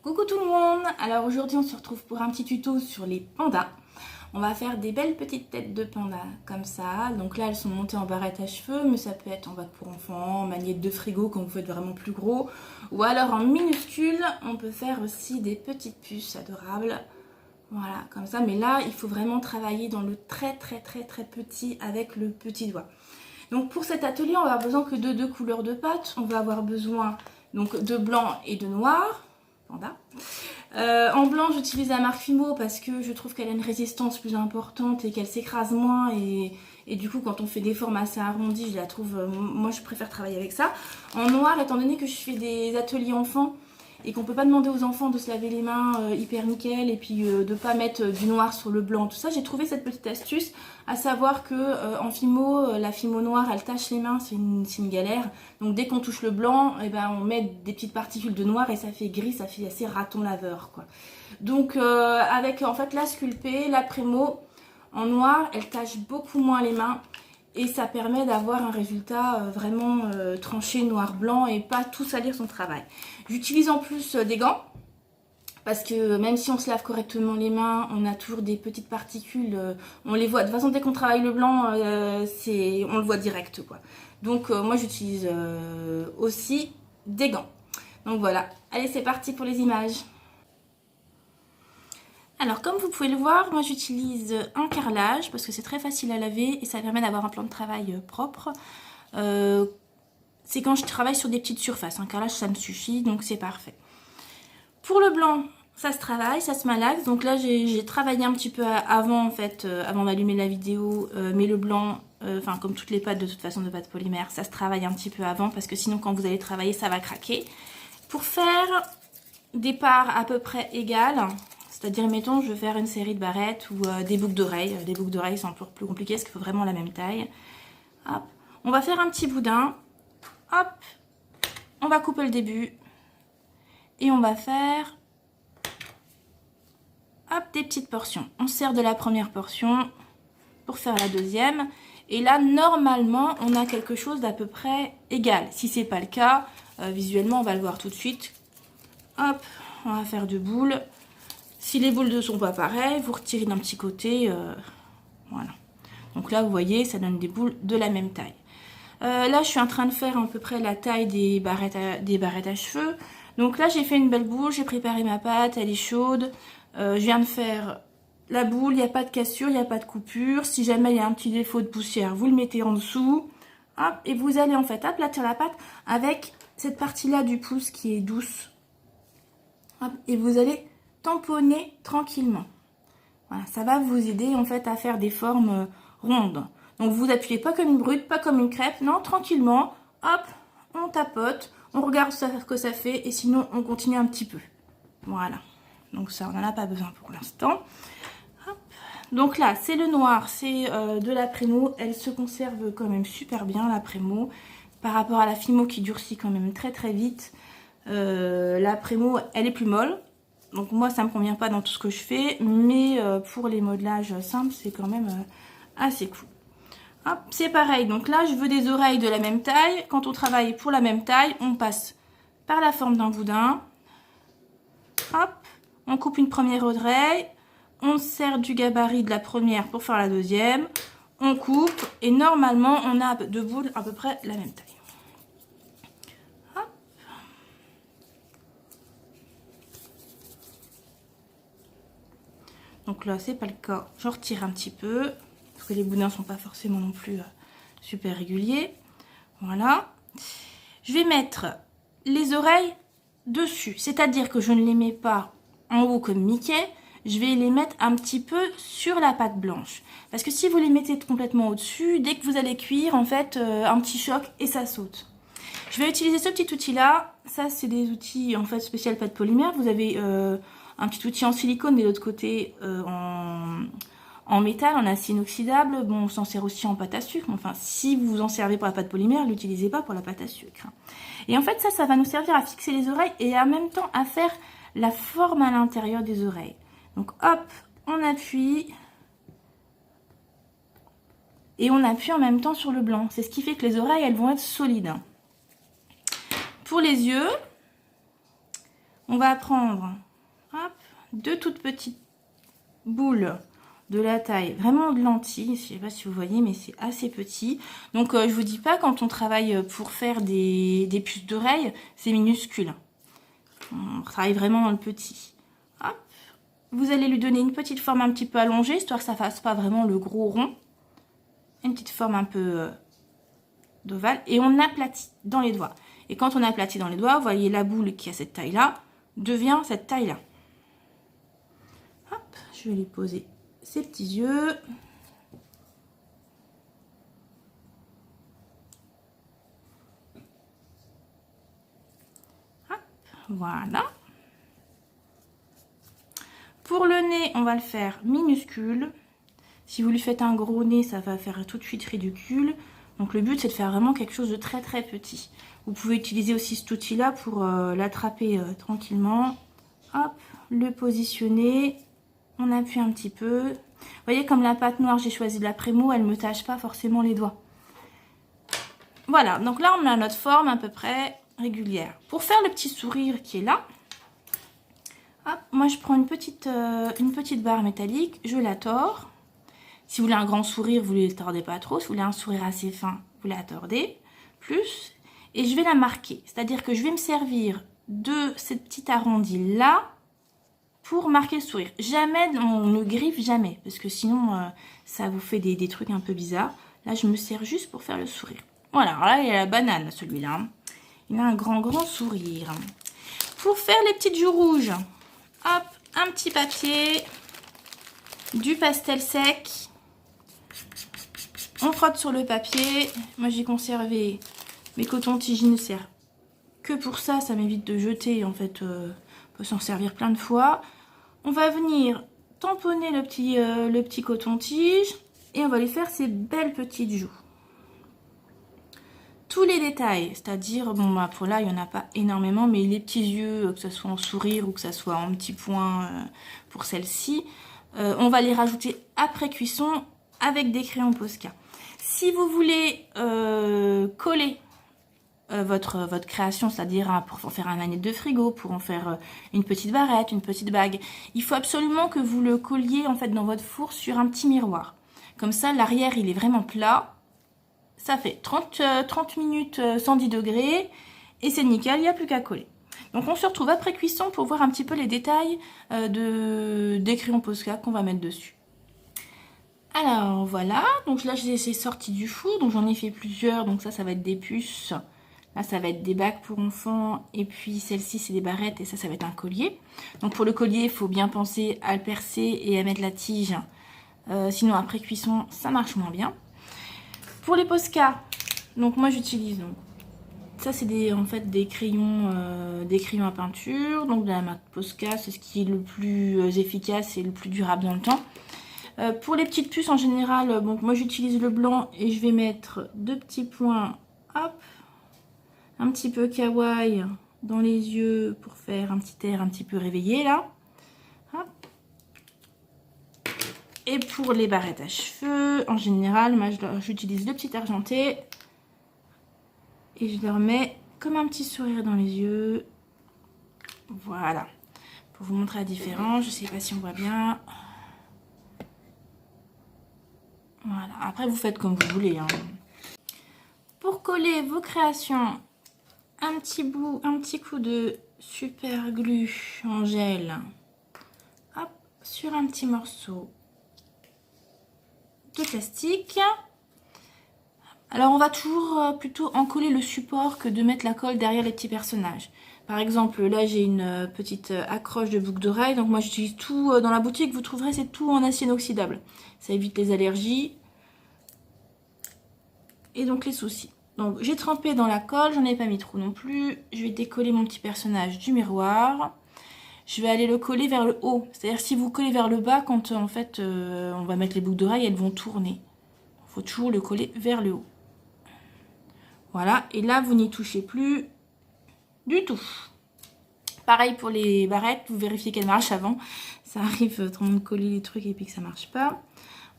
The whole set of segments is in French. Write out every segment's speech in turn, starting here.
Coucou tout le monde. Alors aujourd'hui on se retrouve pour un petit tuto sur les pandas. On va faire des belles petites têtes de panda comme ça. Donc là elles sont montées en barrette à cheveux, mais ça peut être en bac pour enfants, en magnette de frigo quand vous faites vraiment plus gros. Ou alors en minuscule, on peut faire aussi des petites puces adorables. Voilà, comme ça. Mais là il faut vraiment travailler dans le très petit avec le petit doigt. Donc pour cet atelier on va avoir besoin que de deux couleurs de pâte. On va avoir besoin donc de blanc et de noir. Panda. En blanc j'utilise la marque Fimo parce que je trouve qu'elle a une résistance plus importante et qu'elle s'écrase moins et du coup quand on fait des formes assez arrondies je la trouve, moi je préfère travailler avec ça. En noir, étant donné que je fais des ateliers enfants et qu'on peut pas demander aux enfants de se laver les mains hyper nickel et puis de pas mettre du noir sur le blanc, tout ça, j'ai trouvé cette petite astuce, à savoir que en Fimo, la Fimo noire elle tache les mains, c'est une galère. Donc dès qu'on touche le blanc, eh ben, on met des petites particules de noir et ça fait gris, ça fait assez raton laveur quoi. Donc avec en fait la sculpée, la Prémo en noir, elle tache beaucoup moins les mains. Et ça permet d'avoir un résultat vraiment tranché noir-blanc et pas tout salir son travail. J'utilise en plus des gants parce que même si on se lave correctement les mains, on a toujours des petites particules, on les voit. De toute façon, dès qu'on travaille le blanc, on le voit direct quoi. Donc moi j'utilise aussi des gants. Donc voilà, allez c'est parti pour les images. Alors comme vous pouvez le voir, moi j'utilise un carrelage parce que c'est très facile à laver et ça permet d'avoir un plan de travail propre. C'est quand je travaille sur des petites surfaces, un carrelage ça me suffit donc c'est parfait. Pour le blanc, ça se travaille, ça se malaxe. Donc là j'ai travaillé un petit peu avant en fait, avant d'allumer la vidéo, mais le blanc, enfin comme toutes les pâtes de toute façon de pâte polymère, ça se travaille un petit peu avant parce que sinon quand vous allez travailler ça va craquer. Pour faire des parts à peu près égales, c'est-à-dire, mettons, je veux faire une série de barrettes ou des boucles d'oreilles. Les boucles d'oreilles, c'est encore plus compliqué parce qu'il faut vraiment la même taille. Hop. On va faire un petit boudin. Hop. On va couper le début. Et on va faire hop, des petites portions. On sert de la première portion pour faire la deuxième. Et là, normalement, on a quelque chose d'à peu près égal. Si ce n'est pas le cas, visuellement, on va le voir tout de suite. Hop. On va faire deux boules. Si les boules ne sont pas pareilles, vous retirez d'un petit côté, voilà. Donc là, vous voyez, ça donne des boules de la même taille. Là, je suis en train de faire à peu près la taille des barrettes à cheveux. Donc là, j'ai fait une belle boule, j'ai préparé ma pâte, elle est chaude. Je viens de faire la boule, il n'y a pas de cassure, il n'y a pas de coupure. Si jamais il y a un petit défaut de poussière, vous le mettez en dessous. Hop, et vous allez en fait aplatir la pâte avec cette partie-là du pouce qui est douce. Hop, et vous allez tamponner tranquillement. Voilà, ça va vous aider en fait à faire des formes rondes. Donc vous appuyez pas comme une brute, pas comme une crêpe, non, tranquillement. Hop, on tapote, on regarde ce que ça fait et sinon on continue un petit peu. Voilà. Donc ça, on n'en a pas besoin pour l'instant. Donc là, c'est le noir, c'est de la Prémo. Elle se conserve quand même super bien, la Prémo. Par rapport à la Fimo qui durcit quand même très vite. La Prémo, elle est plus molle. Donc moi ça me convient pas dans tout ce que je fais, mais pour les modelages simples c'est quand même assez cool. Hop, c'est pareil, donc là je veux des oreilles de la même taille. Quand on travaille pour la même taille, on passe par la forme d'un boudin. Hop, on coupe une première oreille, on sert du gabarit de la première pour faire la deuxième, on coupe et normalement on a deux boules à peu près la même taille. Donc là, c'est pas le cas. Je retire un petit peu. Parce que les boudins sont pas forcément non plus super réguliers. Voilà. Je vais mettre les oreilles dessus. C'est-à-dire que je ne les mets pas en haut comme Mickey. Je vais les mettre un petit peu sur la pâte blanche. Parce que si vous les mettez complètement au-dessus, dès que vous allez cuire, en fait, un petit choc et ça saute. Je vais utiliser ce petit outil-là. Ça, c'est des outils en fait spécial pâte polymère. Vous avez un petit outil en silicone et de l'autre côté en métal, en acier inoxydable. Bon, on s'en sert aussi en pâte à sucre. Enfin, si vous vous en servez pour la pâte polymère, l'utilisez pas pour la pâte à sucre. Et en fait, ça va nous servir à fixer les oreilles et en même temps à faire la forme à l'intérieur des oreilles. Donc hop, on appuie. Et on appuie en même temps sur le blanc. C'est ce qui fait que les oreilles, elles vont être solides. Pour les yeux, On va prendre hop, 2 toutes petites boules de la taille vraiment de lentilles. Je sais pas si vous voyez, mais c'est assez petit. Donc je vous dis pas, quand on travaille pour faire des puces d'oreilles, c'est minuscule. On travaille vraiment dans le petit. Hop. Vous allez lui donner une petite forme un petit peu allongée, histoire que ça fasse pas vraiment le gros rond. Une petite forme un peu d'ovale. Et on aplatit dans les doigts. Et quand on aplatit dans les doigts, vous voyez la boule qui a cette taille-là, devient cette taille-là. Hop, je vais lui poser ses petits yeux. Hop, voilà. Pour le nez, on va le faire minuscule. Si vous lui faites un gros nez, ça va faire tout de suite ridicule. Donc le but, c'est de faire vraiment quelque chose de très très petit. Vous pouvez utiliser aussi cet outil-là pour l'attraper tranquillement. Hop, le positionner. On appuie un petit peu. Vous voyez, comme la pâte noire, j'ai choisi de la Prémo, elle ne me tâche pas forcément les doigts. Voilà, donc là, on a notre forme à peu près régulière. Pour faire le petit sourire qui est là, hop, moi, je prends une petite barre métallique, je la tords. Si vous voulez un grand sourire, vous ne le tordez pas trop. Si vous voulez un sourire assez fin, vous la tordez plus. Et je vais la marquer. C'est-à-dire que je vais me servir de cette petite arrondie là pour marquer le sourire. Jamais, on ne griffe jamais. Parce que sinon, ça vous fait des trucs un peu bizarres. Là, je me sers juste pour faire le sourire. Voilà, alors là, il y a la banane, celui-là. Il a un grand sourire. Pour faire les petites joues rouges, hop, un petit papier, du pastel sec. On frotte sur le papier. Moi, j'ai conservé mes cotons-tiges, je ne sers que pour ça. Ça m'évite de jeter. En fait, on peut s'en servir plein de fois. On va venir tamponner le petit coton-tige et on va lui faire ces belles petites joues. Tous les détails, c'est-à-dire, bon, bah, pour là, il n'y en a pas énormément, mais les petits yeux, que ce soit en sourire ou que ce soit en petits points pour celle-ci, on va les rajouter après cuisson avec des crayons Posca. Si vous voulez coller votre création, c'est-à-dire pour en faire un manette de frigo, pour en faire une petite barrette, une petite bague, il faut absolument que vous le colliez en fait dans votre four sur un petit miroir. Comme ça, l'arrière, il est vraiment plat. Ça fait 30 minutes 110 degrés et c'est nickel, il n'y a plus qu'à coller. Donc on se retrouve après cuisson pour voir un petit peu les détails des crayons Posca qu'on va mettre dessus. Alors voilà, donc là j'ai sorti du four, donc j'en ai fait plusieurs, donc ça va être des puces, là ça va être des bagues pour enfants, et puis celle-ci c'est des barrettes et ça va être un collier. Donc pour le collier, il faut bien penser à le percer et à mettre la tige, sinon après cuisson ça marche moins bien. Pour les Posca, donc moi j'utilise, donc ça c'est en fait des crayons à peinture, donc de la marque Posca, c'est ce qui est le plus efficace et le plus durable dans le temps. Pour les petites puces en général, donc moi j'utilise le blanc et je vais mettre 2 petits points, hop, un petit peu kawaii dans les yeux pour faire un petit air un petit peu réveillé là. Hop. Et pour les barrettes à cheveux, en général, moi j'utilise le petit argenté et je leur mets comme un petit sourire dans les yeux. Voilà, pour vous montrer la différence, je sais pas si on voit bien. Voilà, après vous faites comme vous voulez. Hein. Pour coller vos créations, un petit coup de super glue en gel, hop, sur un petit morceau de plastique. Alors on va toujours plutôt en coller le support que de mettre la colle derrière les petits personnages. Par exemple, là j'ai une petite accroche de boucle d'oreille, donc moi j'utilise tout dans la boutique, vous trouverez c'est tout en acier inoxydable. Ça évite les allergies et donc les soucis. Donc j'ai trempé dans la colle, j'en ai pas mis trop non plus. Je vais décoller mon petit personnage du miroir. Je vais aller le coller vers le haut. C'est-à-dire si vous collez vers le bas, quand en fait on va mettre les boucles d'oreilles, elles vont tourner. Il faut toujours le coller vers le haut. Voilà, et là vous n'y touchez plus du tout. Pareil pour les barrettes, vous vérifiez qu'elles marchent avant. Ça arrive trop de coller les trucs et puis que ça marche pas.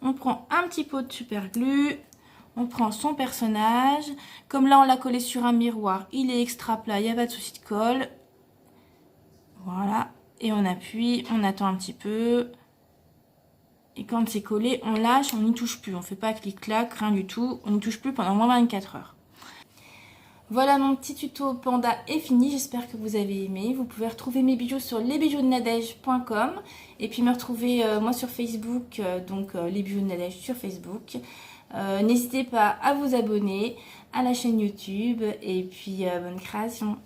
On prend un petit pot de super glue. On prend son personnage. Comme là, on l'a collé sur un miroir. Il est extra plat, il n'y a pas de souci de colle. et on appuie, on attend un petit peu. Et quand c'est collé, on lâche, on n'y touche plus. On ne fait pas clic-clac, rien du tout. On n'y touche plus pendant moins 24 heures. Voilà, mon petit tuto panda est fini. J'espère que vous avez aimé. Vous pouvez retrouver mes bijoux sur lesbijousdenadège.com et puis me retrouver moi sur Facebook, donc les bijoux de Nadège sur Facebook. N'hésitez pas à vous abonner à la chaîne YouTube et puis bonne création.